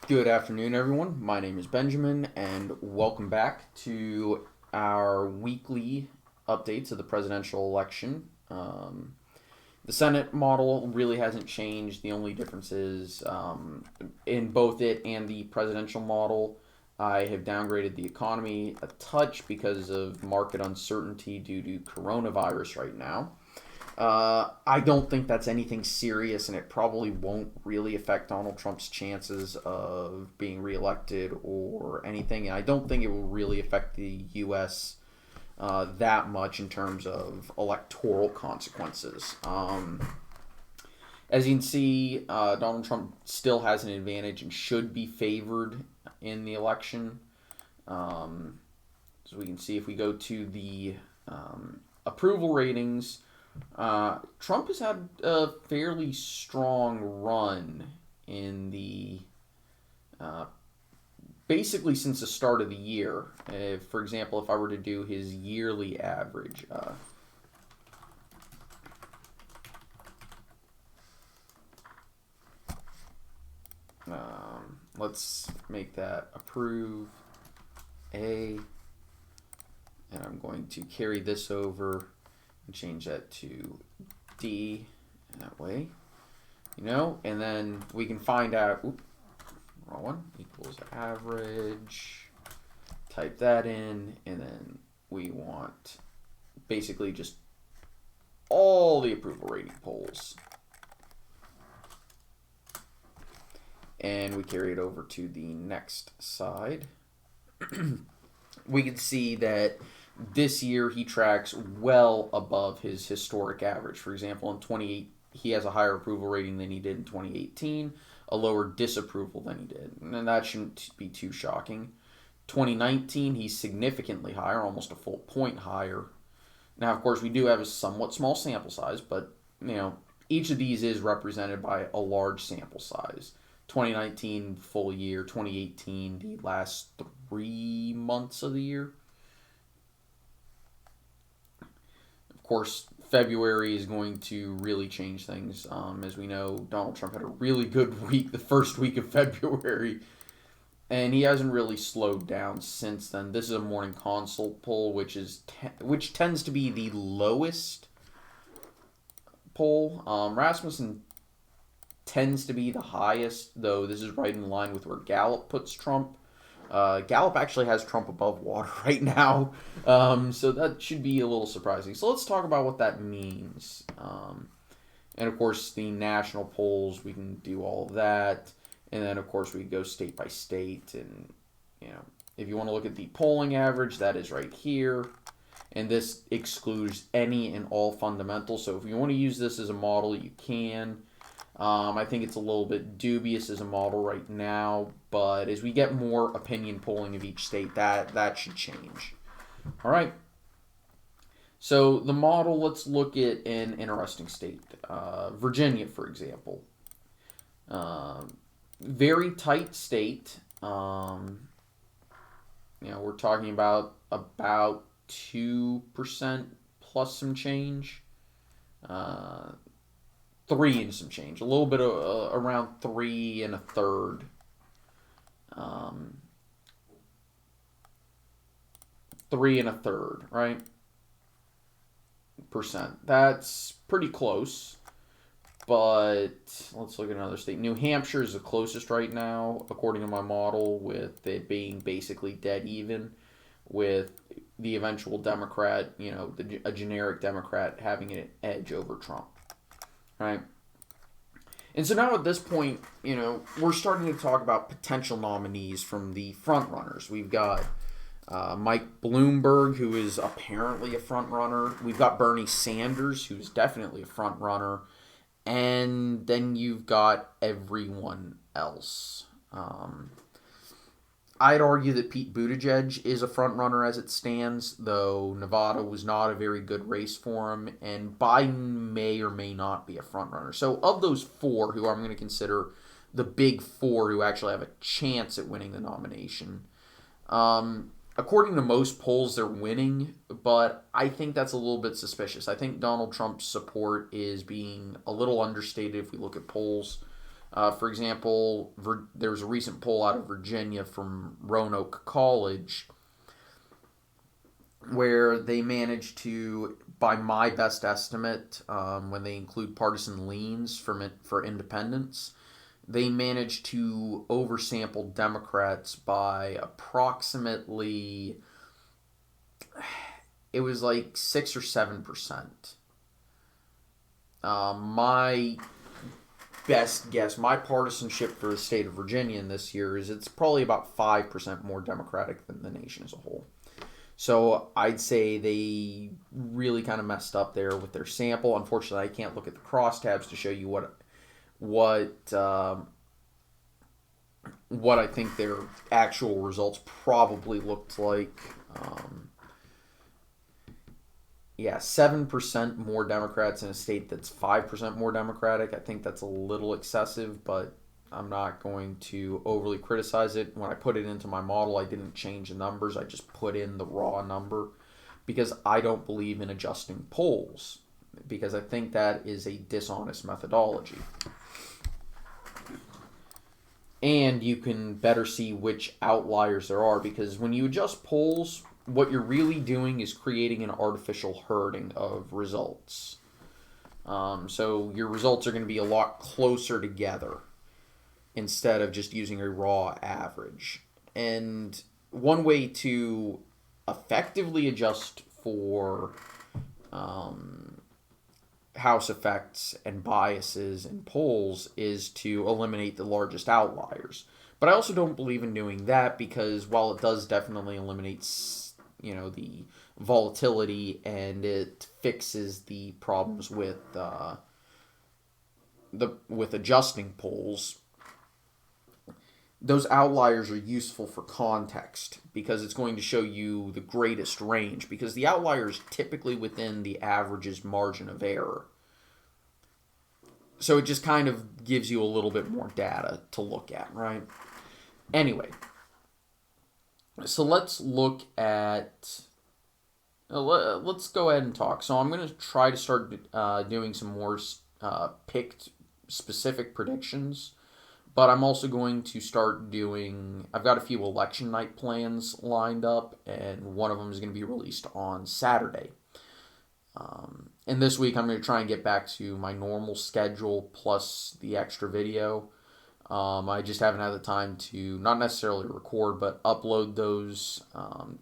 Good afternoon, everyone. My name is Benjamin, and welcome back to our weekly updates of the presidential election. The Senate model really hasn't changed. The only difference is in both it and the presidential model, I have downgraded the economy a touch because of market uncertainty due to coronavirus right now. I don't think that's anything serious, and it probably won't really affect Donald Trump's chances of being reelected or anything. And I don't think it will really affect the U.S. That much in terms of electoral consequences. As you can see, Donald Trump still has an advantage and should be favored in the election. So we can see if we go to the approval ratings. Trump has had a fairly strong run in the basically since the start of the year. For example, if I were to do his yearly average, let's make that approve A, and I'm going to carry this over and change that to D, that way, and then we can find out, wrong one, equals average, type that in, and then we want basically just all the approval rating polls. And we carry it over to the next side. We can see that this year he tracks well above his historic average. For example, in 28, he has a higher approval rating than he did in 2018, a lower disapproval than he did, and that shouldn't be too shocking. 2019, he's significantly higher, almost a full point higher. Now, of course, we do have a somewhat small sample size, but each of these is represented by a large sample size. 2019 full year, 2018 the last 3 months of the year. Of course, February is going to really change things. As we know, Donald Trump had a really good week, the first week of February, and he hasn't really slowed down since then. This is a morning consult poll, which tends to be the lowest poll. Rasmussen tends to be the highest, though this is right in line with where Gallup puts Trump. Gallup actually has Trump above water right now, so that should be a little surprising. So let's talk about what that means. And of course, the national polls, we can do all of that. And then, of course, we go state by state. And, if you want to look at the polling average, that is right here. And this excludes any and all fundamentals. So if you want to use this as a model, you can. I think it's a little bit dubious as a model right now, but as we get more opinion polling of each state, that should change. All right. So the model, let's look at an interesting state. Virginia, for example. Very tight state. We're talking about 2% plus some change. 3 and some change, a little bit around 3 1/3. 3 1/3, right? Percent. That's pretty close. But let's look at another state. New Hampshire is the closest right now, according to my model, with it being basically dead even, with the eventual Democrat, a generic Democrat having an edge over Trump. Right? And so now at this point, we're starting to talk about potential nominees from the front runners. We've got Mike Bloomberg, who is apparently a front runner. We've got Bernie Sanders, who's definitely a front runner. And then you've got everyone else. I'd argue that Pete Buttigieg is a front runner as it stands, though Nevada was not a very good race for him, and Biden may or may not be a front runner. So of those 4, who I'm going to consider the big 4 who actually have a chance at winning the nomination, according to most polls, they're winning, but I think that's a little bit suspicious. I think Donald Trump's support is being a little understated if we look at polls. For example, there was a recent poll out of Virginia from Roanoke College where they managed to, by my best estimate, when they include partisan leans for independents, they managed to oversample Democrats by approximately, it was like 6 or 7%. My best guess, my partisanship for the state of Virginia in this year is it's probably about 5% more Democratic than the nation as a whole. So I'd say they really kind of messed up there with their sample. Unfortunately, I can't look at the crosstabs to show you what what I think their actual results probably looked like. Yeah, 7% more Democrats in a state that's 5% more Democratic. I think that's a little excessive, but I'm not going to overly criticize it. When I put it into my model, I didn't change the numbers. I just put in the raw number because I don't believe in adjusting polls because I think that is a dishonest methodology. And you can better see which outliers there are because when you adjust polls, what you're really doing is creating an artificial herding of results. So your results are going to be a lot closer together instead of just using a raw average. And one way to effectively adjust for house effects and biases in polls is to eliminate the largest outliers. But I also don't believe in doing that because while it does definitely eliminate the volatility and it fixes the problems with adjusting polls, those outliers are useful for context because it's going to show you the greatest range because the outlier is typically within the average's margin of error. So it just kind of gives you a little bit more data to look at, right? Anyway, so let's look at, let's go ahead and talk. So I'm going to try to start doing some more picked specific predictions, but I'm also going to start doing, I've got a few election night plans lined up, and one of them is going to be released on Saturday. And this week I'm going to try and get back to my normal schedule plus the extra video. I just haven't had the time to not necessarily record, but upload those.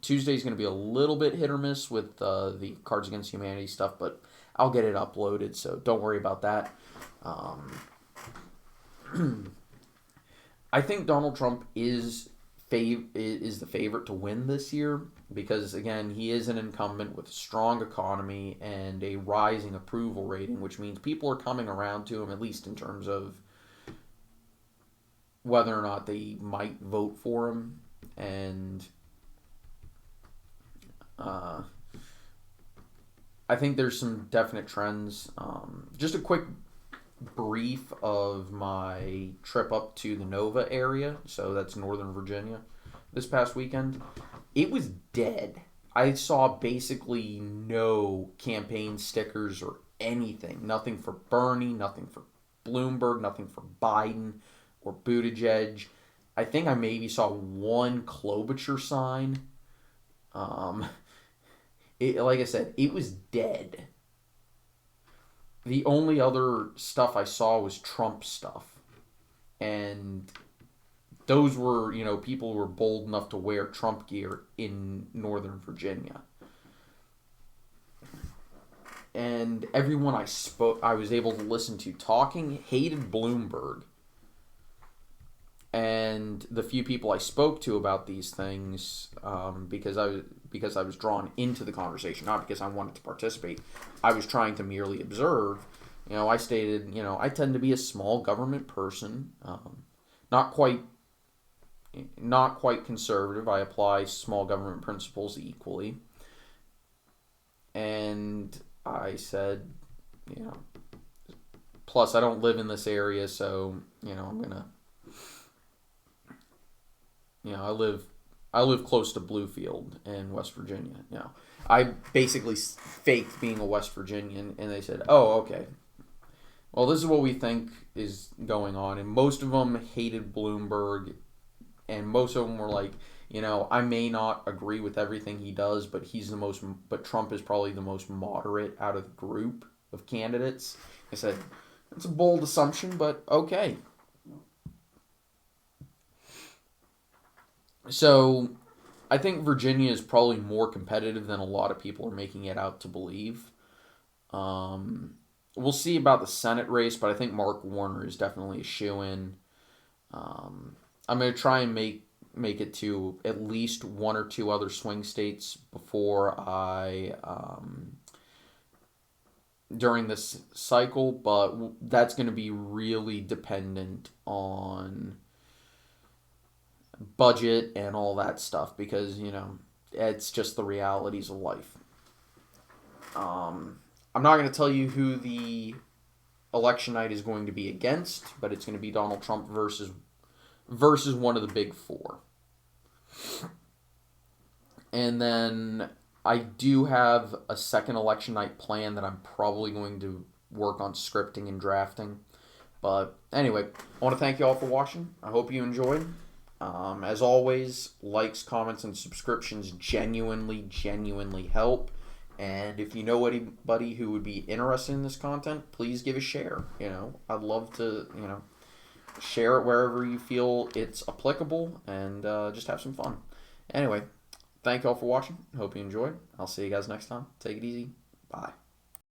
Tuesday's going to be a little bit hit or miss with the Cards Against Humanity stuff, but I'll get it uploaded, so don't worry about that. I think Donald Trump is the favorite to win this year because, again, he is an incumbent with a strong economy and a rising approval rating, which means people are coming around to him, at least in terms of whether or not they might vote for him. And I think there's some definite trends. Just a quick brief of my trip up to the Nova area, so that's Northern Virginia, this past weekend. It was dead. I saw basically no campaign stickers or anything. Nothing for Bernie, nothing for Bloomberg, nothing for Biden or Buttigieg. I think I maybe saw one Klobuchar sign. Like I said, it was dead. The only other stuff I saw was Trump stuff. And those were, people who were bold enough to wear Trump gear in Northern Virginia. And everyone I was able to listen to talking hated Bloomberg. And the few people I spoke to about these things, because I was drawn into the conversation, not because I wanted to participate, I was trying to merely observe. I stated, I tend to be a small government person, not quite conservative. I apply small government principles equally. And I said, plus I don't live in this area, so, I'm gonna, I live close to Bluefield in West Virginia. I basically faked being a West Virginian, and they said, "Oh, okay." Well, this is what we think is going on, and most of them hated Bloomberg, and most of them were like, I may not agree with everything he does, but but Trump is probably the most moderate out of the group of candidates. I said, it's a bold assumption, but okay. So, I think Virginia is probably more competitive than a lot of people are making it out to believe. We'll see about the Senate race, but I think Mark Warner is definitely a shoo-in. I'm going to try and make it to at least one or two other swing states before during this cycle, but that's going to be really dependent on budget and all that stuff because, it's just the realities of life. I'm not going to tell you who the election night is going to be against, but it's going to be Donald Trump versus one of the big four. And then I do have a second election night plan that I'm probably going to work on scripting and drafting. But anyway, I want to thank you all for watching. I hope you enjoyed. As always, likes, comments, and subscriptions genuinely help. And if you know anybody who would be interested in this content, please give a share. I'd love to, share it wherever you feel it's applicable and just have some fun. Anyway, thank you all for watching. Hope you enjoyed. I'll see you guys next time. Take it easy. Bye.